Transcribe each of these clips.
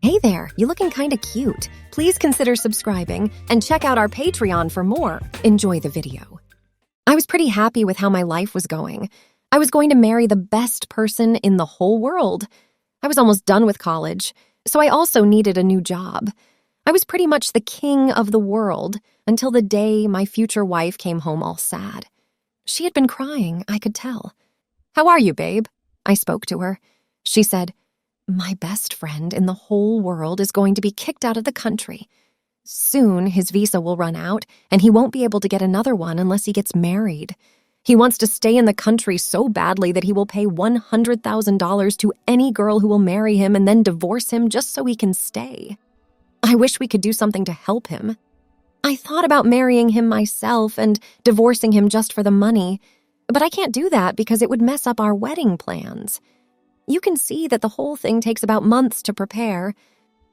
Hey there, you looking kinda cute. Please consider subscribing and check out our Patreon for more. Enjoy the video. I was pretty happy with how my life was going. I was going to marry the best person in the whole world. I was almost done with college, so I also needed a new job. I was pretty much the king of the world until the day my future wife came home all sad. She had been crying, I could tell. "How are you, babe?" I spoke to her. She said, "My best friend in the whole world is going to be kicked out of the country. Soon his visa will run out, and he won't be able to get another one unless he gets married. He wants to stay in the country so badly that he will pay $100,000 to any girl who will marry him and then divorce him just so he can stay. I wish we could do something to help him. I thought about marrying him myself and divorcing him just for the money, but I can't do that because it would mess up our wedding plans. You can see that the whole thing takes about months to prepare,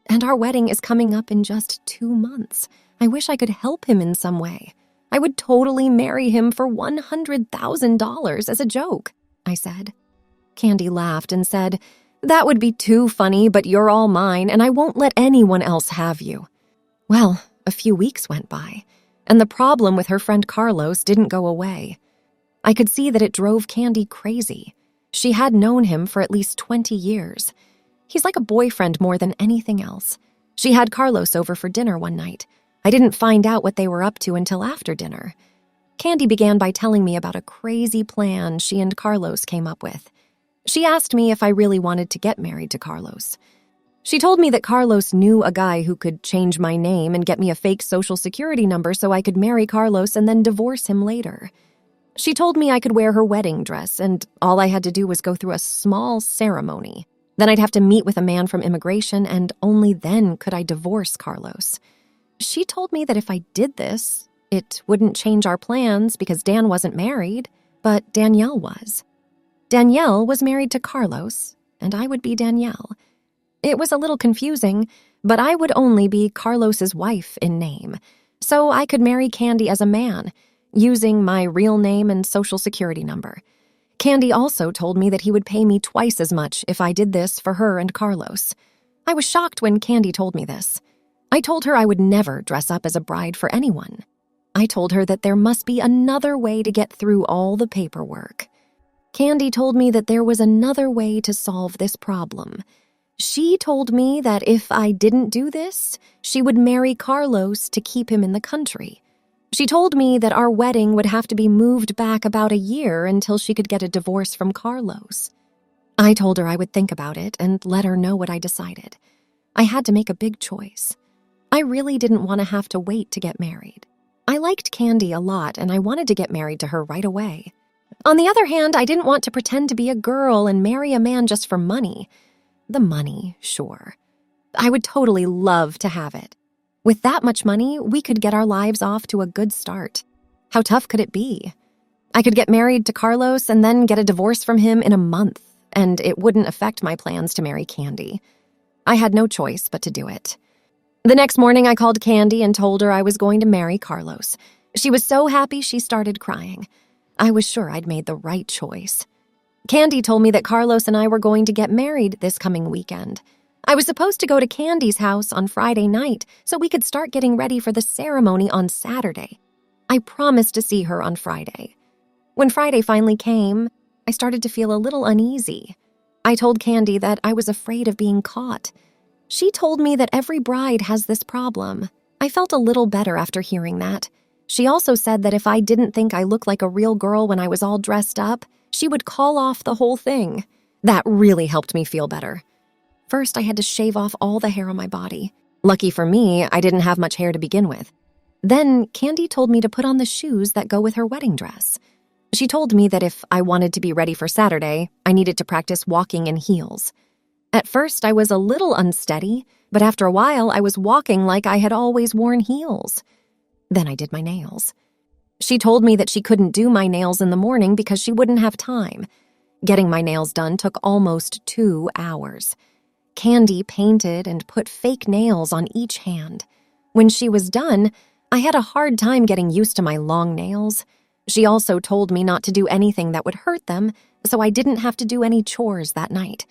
and our wedding is coming up in just 2 months. I wish I could help him in some way. I would totally marry him for $100,000 as a joke," I said. Candy laughed and said, "That would be too funny, but you're all mine, and I won't let anyone else have you." Well, a few weeks went by, and the problem with her friend Carlos didn't go away. I could see that it drove Candy crazy. She had known him for at least 20 years. He's like a boyfriend more than anything else. She had Carlos over for dinner one night. I didn't find out what they were up to until after dinner. Candy began by telling me about a crazy plan she and Carlos came up with. She asked me if I really wanted to get married to Carlos. She told me that Carlos knew a guy who could change my name and get me a fake social security number so I could marry Carlos and then divorce him later. She told me I could wear her wedding dress, and all I had to do was go through a small ceremony. Then I'd have to meet with a man from immigration, and only then could I divorce Carlos. She told me that if I did this, it wouldn't change our plans because Dan wasn't married, but Danielle was. Danielle was married to Carlos, and I would be Danielle. It was a little confusing, but I would only be Carlos's wife in name, so I could marry Candy as a man, using my real name and social security number. Candy also told me that he would pay me twice as much if I did this for her and Carlos. I was shocked when Candy told me this. I told her I would never dress up as a bride for anyone. I told her that there must be another way to get through all the paperwork. Candy told me that there was another way to solve this problem. She told me that if I didn't do this, she would marry Carlos to keep him in the country. She told me that our wedding would have to be moved back about a year until she could get a divorce from Carlos. I told her I would think about it and let her know what I decided. I had to make a big choice. I really didn't want to have to wait to get married. I liked Candy a lot, and I wanted to get married to her right away. On the other hand, I didn't want to pretend to be a girl and marry a man just for money. The money, sure. I would totally love to have it. With that much money, we could get our lives off to a good start. How tough could it be? I could get married to Carlos and then get a divorce from him in a month, and it wouldn't affect my plans to marry Candy. I had no choice but to do it. The next morning, I called Candy and told her I was going to marry Carlos. She was so happy she started crying. I was sure I'd made the right choice. Candy told me that Carlos and I were going to get married this coming weekend. I was supposed to go to Candy's house on Friday night so we could start getting ready for the ceremony on Saturday. I promised to see her on Friday. When Friday finally came, I started to feel a little uneasy. I told Candy that I was afraid of being caught. She told me that every bride has this problem. I felt a little better after hearing that. She also said that if I didn't think I looked like a real girl when I was all dressed up, she would call off the whole thing. That really helped me feel better. First, I had to shave off all the hair on my body. Lucky for me, I didn't have much hair to begin with. Then, Candy told me to put on the shoes that go with her wedding dress. She told me that if I wanted to be ready for Saturday, I needed to practice walking in heels. At first, I was a little unsteady, but after a while, I was walking like I had always worn heels. Then I did my nails. She told me that she couldn't do my nails in the morning because she wouldn't have time. Getting my nails done took almost 2 hours. Candy painted and put fake nails on each hand. When she was done, I had a hard time getting used to my long nails. She also told me not to do anything that would hurt them, so I didn't have to do any chores that night.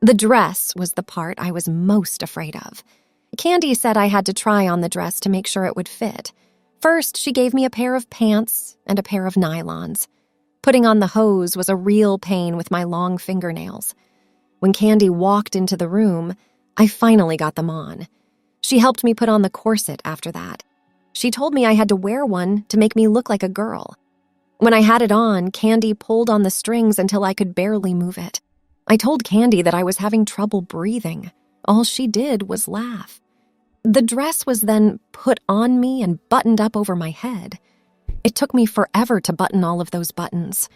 The dress was the part I was most afraid of. Candy said I had to try on the dress to make sure it would fit. First, she gave me a pair of pants and a pair of nylons. Putting on the hose was a real pain with my long fingernails. When Candy walked into the room, I finally got them on. She helped me put on the corset after that. She told me I had to wear one to make me look like a girl. When I had it on, Candy pulled on the strings until I could barely move it. I told Candy that I was having trouble breathing. All she did was laugh. The dress was then put on me and buttoned up over my head. It took me forever to button all of those buttons.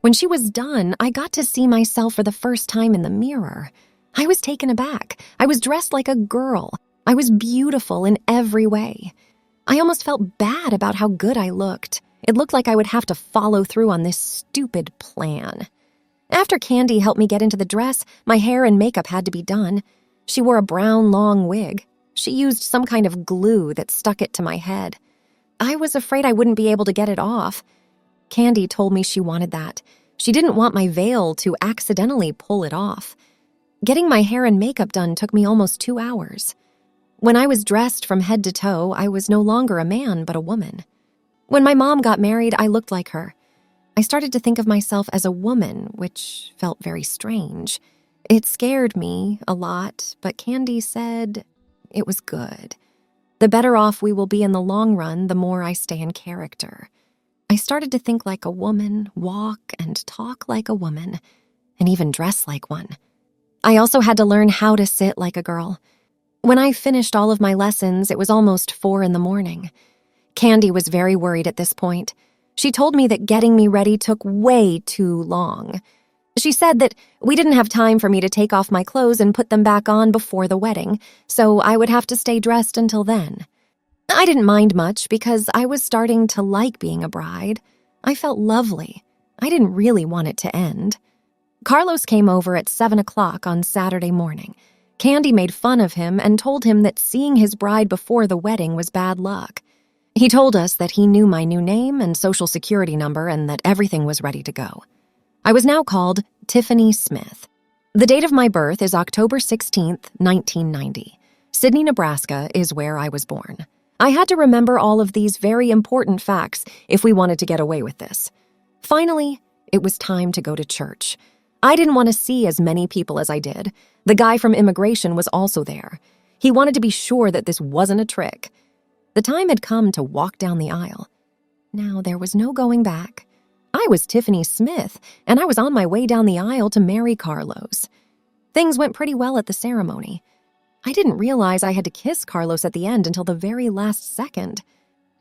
When she was done, I got to see myself for the first time in the mirror. I was taken aback. I was dressed like a girl. I was beautiful in every way. I almost felt bad about how good I looked. It looked like I would have to follow through on this stupid plan. After Candy helped me get into the dress, my hair and makeup had to be done. She wore a brown, long wig. She used some kind of glue that stuck it to my head. I was afraid I wouldn't be able to get it off. Candy told me she wanted that. She didn't want my veil to accidentally pull it off. Getting my hair and makeup done took me almost 2 hours. When I was dressed from head to toe, I was no longer a man but a woman. When my mom got married, I looked like her. I started to think of myself as a woman, which felt very strange. It scared me a lot, but Candy said it was good. The better off we will be in the long run, the more I stay in character. I started to think like a woman, walk and talk like a woman, and even dress like one. I also had to learn how to sit like a girl. When I finished all of my lessons, it was almost 4 a.m. Candy was very worried at this point. She told me that getting me ready took way too long. She said that we didn't have time for me to take off my clothes and put them back on before the wedding, so I would have to stay dressed until then. I didn't mind much because I was starting to like being a bride. I felt lovely. I didn't really want it to end. Carlos came over at 7 o'clock on Saturday morning. Candy made fun of him and told him that seeing his bride before the wedding was bad luck. He told us that he knew my new name and social security number and that everything was ready to go. I was now called Tiffany Smith. The date of my birth is October 16th, 1990. Sydney, Nebraska is where I was born. I had to remember all of these very important facts if we wanted to get away with this. Finally, it was time to go to church. I didn't want to see as many people as I did. The guy from immigration was also there. He wanted to be sure that this wasn't a trick. The time had come to walk down the aisle. Now there was no going back. I was Tiffany Smith, and I was on my way down the aisle to marry Carlos. Things went pretty well at the ceremony. I didn't realize I had to kiss Carlos at the end until the very last second.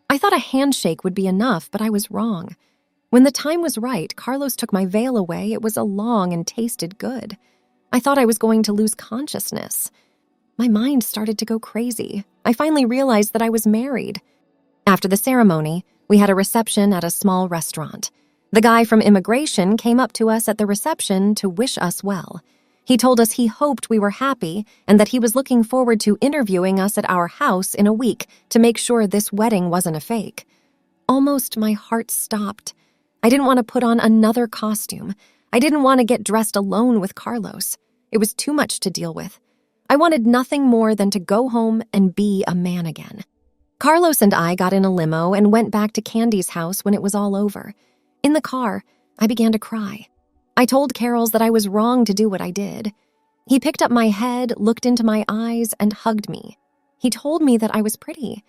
I thought a handshake would be enough, but I was wrong. When the time was right, Carlos took my veil away. It was a long and tasted good. I thought I was going to lose consciousness. My mind started to go crazy. I finally realized that I was married. After the ceremony, we had a reception at a small restaurant. The guy from immigration came up to us at the reception to wish us well. He told us he hoped we were happy and that he was looking forward to interviewing us at our house in a week to make sure this wedding wasn't a fake. Almost my heart stopped. I didn't want to put on another costume. I didn't want to get dressed alone with Carlos. It was too much to deal with. I wanted nothing more than to go home and be a man again. Carlos and I got in a limo and went back to Candy's house when it was all over. In the car, I began to cry. I told Carols that I was wrong to do what I did. He picked up my head, looked into my eyes, and hugged me. He told me that I was pretty.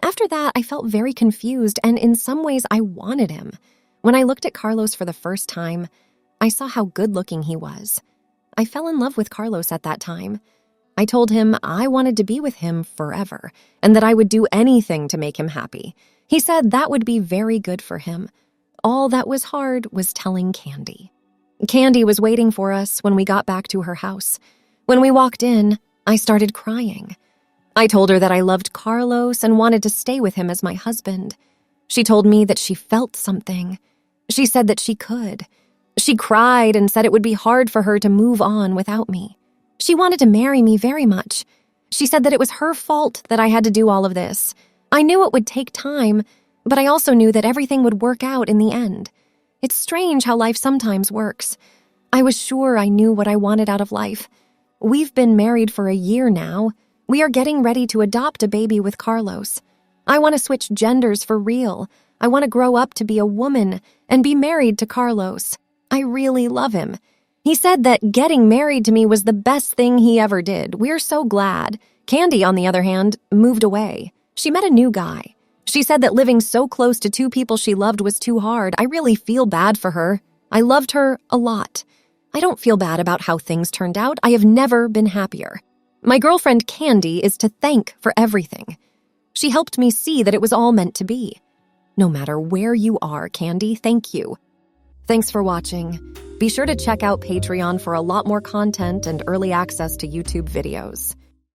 After that, I felt very confused, and in some ways, I wanted him. When I looked at Carlos for the first time, I saw how good-looking he was. I fell in love with Carlos at that time. I told him I wanted to be with him forever, and that I would do anything to make him happy. He said that would be very good for him. All that was hard was telling Candy. Candy was waiting for us when we got back to her house. When we walked in, I started crying. I told her that I loved Carlos and wanted to stay with him as my husband. She told me that she felt something. She said that she could. She cried and said it would be hard for her to move on without me. She wanted to marry me very much. She said that it was her fault that I had to do all of this. I knew it would take time, but I also knew that everything would work out in the end. It's strange how life sometimes works. I was sure I knew what I wanted out of life. We've been married for a year now. We are getting ready to adopt a baby with Carlos. I want to switch genders for real. I want to grow up to be a woman and be married to Carlos. I really love him. He said that getting married to me was the best thing he ever did. We're so glad. Candy, on the other hand, moved away. She met a new guy. She said that living so close to two people she loved was too hard. I really feel bad for her. I loved her a lot. I don't feel bad about how things turned out. I have never been happier. My girlfriend Candy is to thank for everything. She helped me see that it was all meant to be. No matter where you are, Candy, thank you. Thanks for watching. Be sure to check out Patreon for a lot more content and early access to YouTube videos.